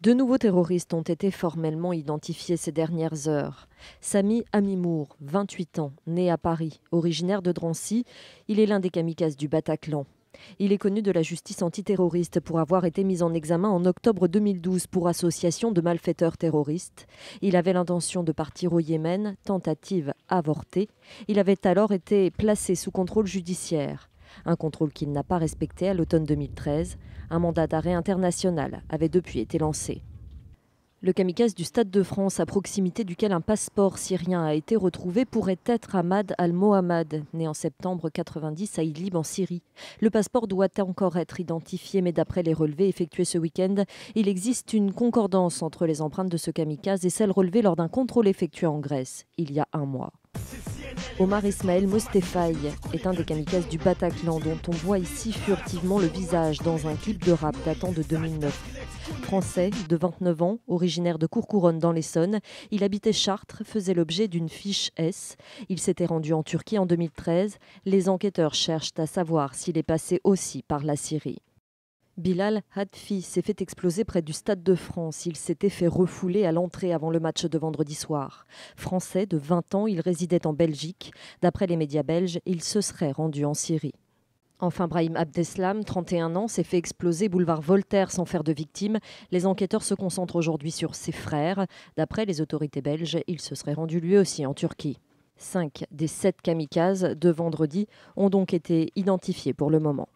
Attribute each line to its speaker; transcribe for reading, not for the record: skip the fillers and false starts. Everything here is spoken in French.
Speaker 1: Deux nouveaux terroristes ont été formellement identifiés ces dernières heures. Sami Amimour, 28 ans, né à Paris, originaire de Drancy, il est l'un des kamikazes du Bataclan. Il est connu de la justice antiterroriste pour avoir été mis en examen en octobre 2012 pour association de malfaiteurs terroristes. Il avait l'intention de partir au Yémen, tentative avortée. Il avait alors été placé sous contrôle judiciaire. Un contrôle qu'il n'a pas respecté à l'automne 2013. Un mandat d'arrêt international avait depuis été lancé. Le kamikaze du Stade de France, à proximité duquel un passeport syrien a été retrouvé, pourrait être Ahmad al-Mohammad, né en septembre 90 à Idlib en Syrie. Le passeport doit encore être identifié, mais d'après les relevés effectués ce week-end, il existe une concordance entre les empreintes de ce kamikaze et celles relevées lors d'un contrôle effectué en Grèce, il y a un mois. Omar Ismaël Mostefaï est un des kamikazes du Bataclan dont on voit ici furtivement le visage dans un clip de rap datant de 2009. Français de 29 ans, originaire de Courcouronnes dans l'Essonne, il habitait Chartres, faisait l'objet d'une fiche S. Il s'était rendu en Turquie en 2013. Les enquêteurs cherchent à savoir s'il est passé aussi par la Syrie. Bilal Hadfi s'est fait exploser près du Stade de France. Il s'était fait refouler à l'entrée avant le match de vendredi soir. Français de 20 ans, il résidait en Belgique. D'après les médias belges, il se serait rendu en Syrie. Enfin, Brahim Abdeslam, 31 ans, s'est fait exploser boulevard Voltaire sans faire de victime. Les enquêteurs se concentrent aujourd'hui sur ses frères. D'après les autorités belges, il se serait rendu lui aussi en Turquie. 5 des 7 kamikazes de vendredi ont donc été identifiés pour le moment.